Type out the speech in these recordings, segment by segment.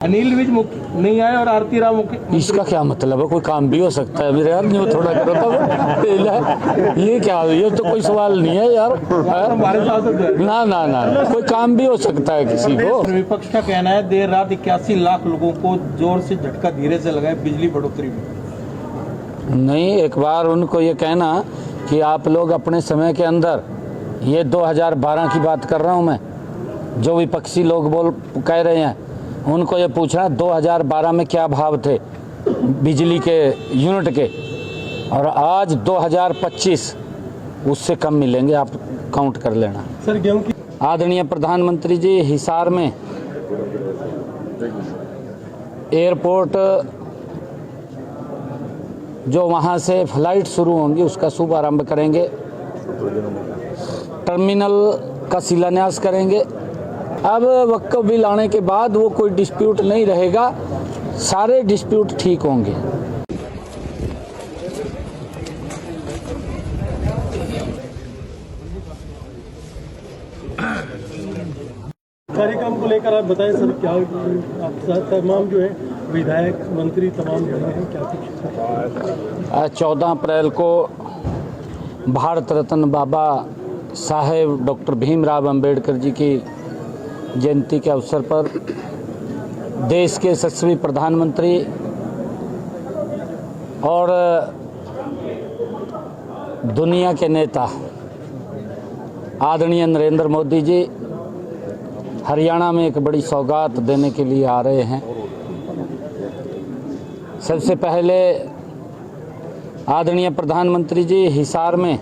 अनिल विज नहीं आए और आरती राव मुख्य। इसका क्या मतलब है? कोई काम भी हो सकता है मेरे यार, नहीं थोड़ा करो तब। ये क्या, ये तो कोई सवाल नहीं है यार। हमारे सांसद हैं। ना ना ना, कोई काम भी हो सकता है किसी को। विपक्ष का कहना है देर रात 81 लाख लोगों को जोर से झटका धीरे से लगा है बिजली बढ़ोतरी में। नहीं, एक बार उनको ये कहना कि आप लोग अपने समय के अंदर, ये 2012 की बात कर रहा हूँ मैं, जो विपक्षी लोग कह रहे हैं, उनको ये पूछना 2012 में क्या भाव थे बिजली के यूनिट के, और आज 2025 उससे कम मिलेंगे, आप काउंट कर लेना। सर गेहूं की आदरणीय प्रधानमंत्री जी, हिसार में एयरपोर्ट जो वहाँ से फ्लाइट शुरू होंगी उसका शुभारंभ करेंगे, टर्मिनल का शिलान्यास करेंगे। अब वक्फ बिल आने के बाद वो कोई डिस्प्यूट नहीं रहेगा, सारे डिस्प्यूट ठीक होंगे। कार्यक्रम को लेकर आप बताएं सर, क्या आप तमाम जो है विधायक मंत्री तमाम जो हैं क्या कुछ? आज 14 अप्रैल को भारत रत्न बाबा साहेब डॉक्टर भीमराव अंबेडकर जी की जयंती के अवसर पर देश के यशस्वी प्रधानमंत्री और दुनिया के नेता आदरणीय नरेंद्र मोदी जी हरियाणा में एक बड़ी सौगात देने के लिए आ रहे हैं। सबसे पहले आदरणीय प्रधानमंत्री जी हिसार में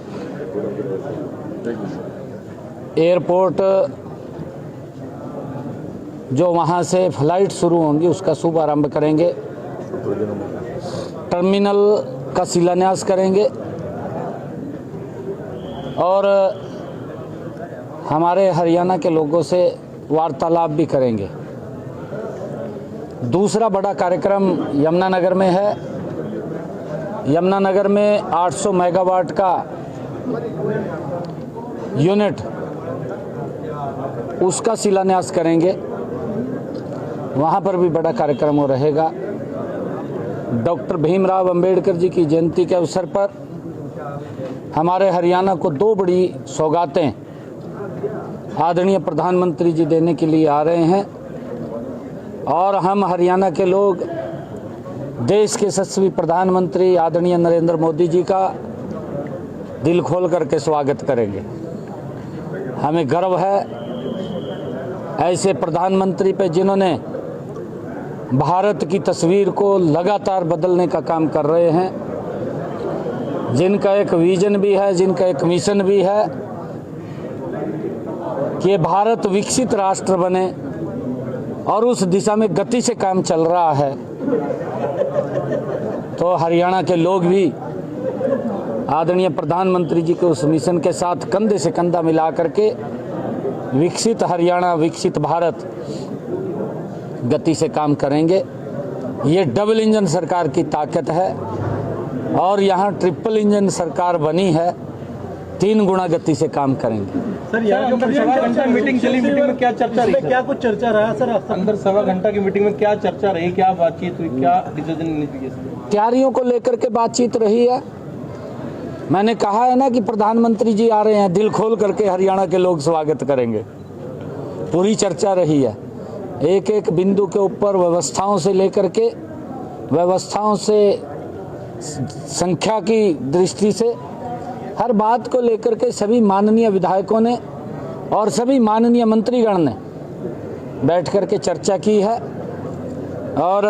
एयरपोर्ट जो वहाँ से फ्लाइट शुरू होंगी उसका शुभारंभ करेंगे, टर्मिनल का शिलान्यास करेंगे और हमारे हरियाणा के लोगों से वार्तालाप भी करेंगे। दूसरा बड़ा कार्यक्रम यमुनानगर में है। यमुनानगर में 800 मेगावाट का यूनिट, उसका शिलान्यास करेंगे, वहाँ पर भी बड़ा कार्यक्रम हो रहेगा। डॉक्टर भीमराव अंबेडकर जी की जयंती के अवसर पर हमारे हरियाणा को दो बड़ी सौगातें आदरणीय प्रधानमंत्री जी देने के लिए आ रहे हैं और हम हरियाणा के लोग देश के यशस्वी प्रधानमंत्री आदरणीय नरेंद्र मोदी जी का दिल खोल करके स्वागत करेंगे। हमें गर्व है ऐसे प्रधानमंत्री पे जिन्होंने भारत की तस्वीर को लगातार बदलने का काम कर रहे हैं, जिनका एक विजन भी है, जिनका एक मिशन भी है कि भारत विकसित राष्ट्र बने, और उस दिशा में गति से काम चल रहा है। तो हरियाणा के लोग भी आदरणीय प्रधानमंत्री जी के उस मिशन के साथ कंधे से कंधा मिला करके विकसित हरियाणा, विकसित भारत गति से काम करेंगे। ये डबल इंजन सरकार की ताकत है और यहाँ ट्रिपल इंजन सरकार बनी है, 3 गुना गति से काम करेंगे। सर यहाँ अंदर सवा घंटा मीटिंग चली, मीटिंग में क्या चर्चा रही? क्या कुछ चर्चा रहा सर? अंदर सवा घंटा की मीटिंग में क्या चर्चा रही, क्या बातचीत हुई, क्या डिसीजन लीजिए? तैयारियों को लेकर के बातचीत रही है। मैंने कहा है ना कि प्रधानमंत्री जी आ रहे हैं, दिल खोल करके हरियाणा के लोग स्वागत करेंगे। पूरी चर्चा रही है, एक एक बिंदु के ऊपर व्यवस्थाओं से लेकर के, व्यवस्थाओं से संख्या की दृष्टि से, हर बात को लेकर के सभी माननीय विधायकों ने और सभी माननीय मंत्रीगण ने बैठ कर के चर्चा की है। और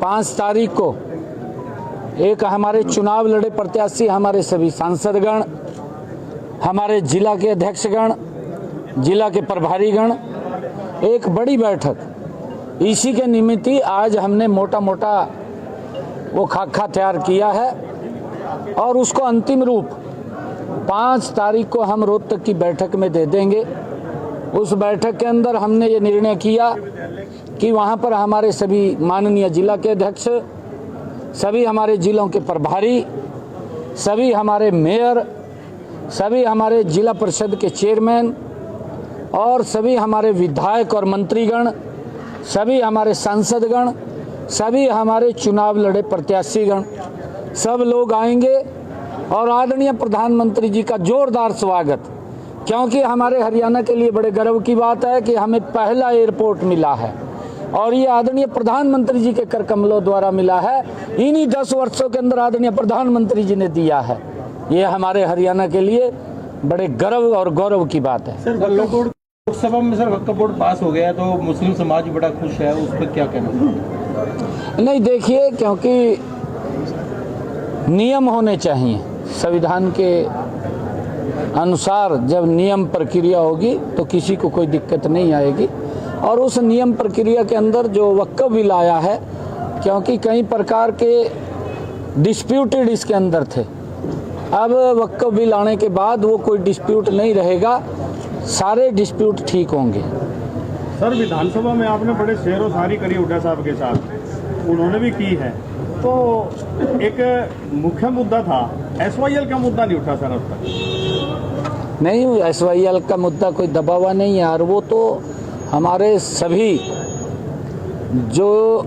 5 तारीख को एक हमारे चुनाव लड़े प्रत्याशी, हमारे सभी सांसदगण, हमारे जिला के अध्यक्षगण, जिला के प्रभारीगण, एक बड़ी बैठक इसी के निमित्त ही आज हमने मोटा मोटा वो खाका तैयार किया है और उसको अंतिम रूप 5 तारीख को हम रोहतक की बैठक में दे देंगे। उस बैठक के अंदर हमने ये निर्णय किया कि वहाँ पर हमारे सभी माननीय जिला के अध्यक्ष, सभी हमारे जिलों के प्रभारी, सभी हमारे मेयर, सभी हमारे जिला परिषद के चेयरमैन और सभी हमारे विधायक और मंत्रीगण सभी हमारे सांसदगण, सभी हमारे चुनाव लड़े प्रत्याशीगण, सब लोग आएंगे और आदरणीय प्रधानमंत्री जी का जोरदार स्वागत, क्योंकि हमारे हरियाणा के लिए बड़े गर्व की बात है कि हमें पहला एयरपोर्ट मिला है और ये आदरणीय प्रधानमंत्री जी के कर कमलों द्वारा मिला है। इन्हीं 10 वर्षों के अंदर आदरणीय प्रधानमंत्री जी ने दिया है। ये हमारे हरियाणा के लिए बड़े गर्व और गौरव की बात है। सर लोकसभा में सर वक्फ बोर्ड पास हो गया तो मुस्लिम समाज बड़ा खुश है, उस पर क्या कहना? नहीं, देखिए, क्योंकि नियम होने चाहिए। संविधान के अनुसार जब नियम प्रक्रिया होगी तो किसी को कोई दिक्कत नहीं आएगी। और उस नियम प्रक्रिया के अंदर जो वक्फ बिल आया है, क्योंकि कई प्रकार के डिस्प्यूटेड इसके अंदर थे, अब वक्फ बिल आने के बाद वो कोई डिस्प्यूट नहीं रहेगा, सारे डिस्प्यूट ठीक होंगे। सर, विधानसभा में आपने बड़े शेरो शायरी करी हुड्डा साहब के साथ, उन्होंने भी की है, तो एक मुख्य मुद्दा था, SYL का मुद्दा नहीं उठा सर अब तक। नहीं, SYL का मुद्दा कोई दबा हुआ नहीं है यार, वो तो हमारे सभी जो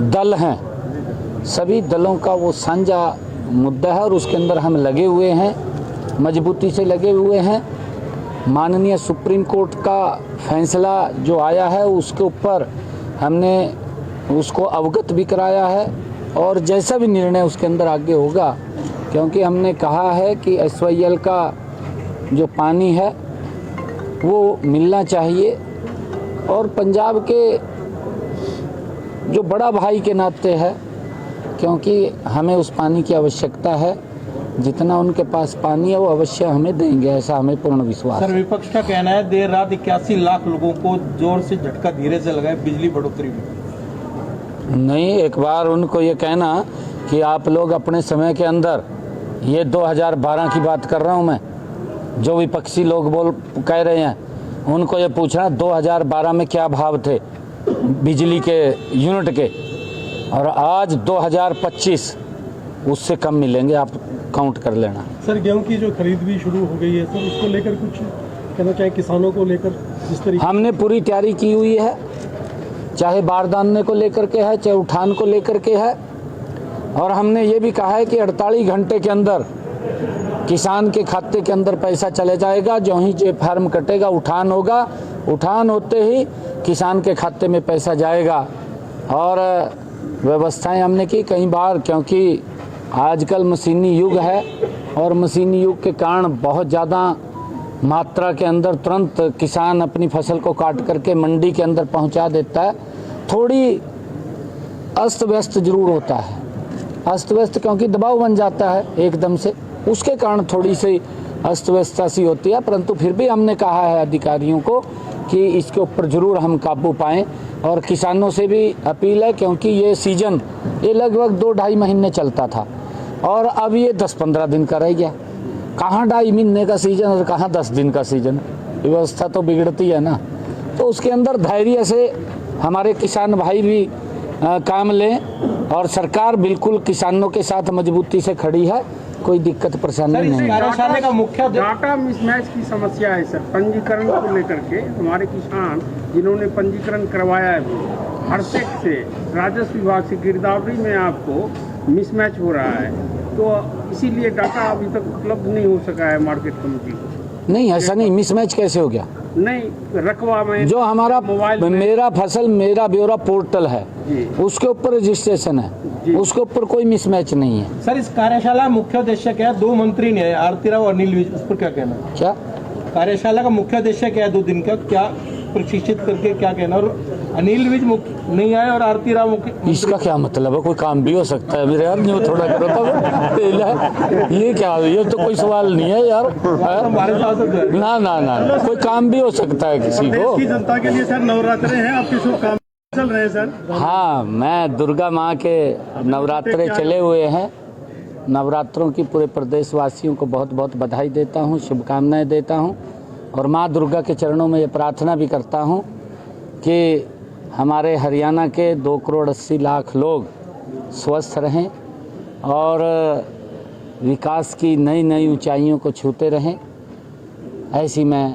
दल हैं, सभी दलों का वो साझा मुद्दा है और उसके अंदर हम लगे हुए हैं, मजबूती से लगे हुए हैं। माननीय सुप्रीम कोर्ट का फैसला जो आया है उसके ऊपर हमने उसको अवगत भी कराया है और जैसा भी निर्णय उसके अंदर आगे होगा, क्योंकि हमने कहा है कि SYL का जो पानी है वो मिलना चाहिए और पंजाब के जो बड़ा भाई के नाते है, क्योंकि हमें उस पानी की आवश्यकता है, जितना उनके पास पानी है वो अवश्य हमें देंगे, ऐसा हमें पूर्ण विश्वास है। सर, विपक्ष का कहना है देर रात 81 लाख लोगों को जोर से झटका धीरे से लगाए बिजली बढ़ोतरी में। नहीं, एक बार उनको ये कहना कि आप लोग अपने समय के अंदर, ये 2012 की बात कर रहा हूँ मैं, जो विपक्षी लोग कह रहे हैं, उनको ये पूछना 2012 में क्या भाव थे बिजली के यूनिट के और आज 2025 उससे कम मिलेंगे, आप काउंट कर लेना। सर, गेहूं की जो खरीद भी शुरू हो गई है सर, उसको लेकर कुछ कहना चाहे किसानों को लेकर? जिस तरीके हमने पूरी तैयारी की हुई है, चाहे बारदाने को लेकर के है, चाहे उठान को लेकर के है, और हमने ये भी कहा है कि 48 घंटे के अंदर किसान के खाते के अंदर पैसा चले जाएगा। जो ही जे फार्म कटेगा, उठान होगा, उठान होते ही किसान के खाते में पैसा जाएगा। और व्यवस्थाएं हमने की कई बार, क्योंकि आजकल मशीनी युग है और मशीनी युग के कारण बहुत ज़्यादा मात्रा के अंदर तुरंत किसान अपनी फसल को काट करके मंडी के अंदर पहुंचा देता है। थोड़ी अस्त व्यस्त जरूर होता है, अस्त व्यस्त क्योंकि दबाव बन जाता है एकदम से, उसके कारण थोड़ी सी अस्त व्यस्तता सी होती है, परंतु फिर भी हमने कहा है अधिकारियों को कि इसके ऊपर ज़रूर हम काबू पाएँ। और किसानों से भी अपील है, क्योंकि ये सीज़न ये लगभग 2-2.5 महीने चलता था और अब ये 10-15 दिन का रह गया। कहाँ 2.5 महीने का सीज़न और कहाँ 10 दिन का सीज़न, व्यवस्था तो बिगड़ती है ना। तो उसके अंदर धैर्य से हमारे किसान भाई भी काम लें और सरकार बिल्कुल किसानों के साथ मजबूती से खड़ी है, कोई दिक्कत परेशानी नहीं है। कार्यशाला का मुख्य डाटा मिसमैच की समस्या है सर, पंजीकरण को लेकर के हमारे किसान जिन्होंने पंजीकरण करवाया है हरसेक से, राजस्व विभाग से गिरदावरी में आपको मिसमैच हो रहा है, तो इसीलिए डाटा अभी तक उपलब्ध नहीं हो सका है मार्केट कमेटी को। नहीं, ऐसा नहीं, मिसमैच कैसे हो गया? नहीं, रकबा में जो हमारा मोबाइल मेरा फसल मेरा ब्यौरा पोर्टल है, उसके ऊपर रजिस्ट्रेशन है, उसके ऊपर कोई मिसमैच नहीं है। सर, इस कार्यशाला मुख्य उद्देश्य क्या है? 2 मंत्री ने, आरती राव और अनिल विज, उस पर क्या कहना? क्या कार्यशाला का मुख्य उद्देश्य क्या है 2 दिन का, क्या प्रशिक्षित करके क्या कहना? और अनिल विज नहीं आए और आरती राव मुख्य, इसका क्या मतलब है? कोई काम भी हो सकता है मेरे यार, नहीं थोड़ा करो तब ये क्या, ये तो कोई सवाल नहीं है यार। हमारे साथ ना ना ना, कोई काम भी हो सकता है किसी को। की जनता के लिए सर नवरात्रे हैं, आपके शुभ काम चल रहे हैं सर। हाँ, मैं दुर्गा माँ के नवरात्रे चले हुए हैं, नवरात्रों की पूरे प्रदेशवासियों को बहुत बहुत बधाई देता हूँ, शुभकामनाएं देता हूँ और माँ दुर्गा के चरणों में ये प्रार्थना भी करता हूँ कि हमारे हरियाणा के 2 करोड़ 80 लाख लोग स्वस्थ रहें और विकास की नई नई ऊंचाइयों को छूते रहें, ऐसी मैं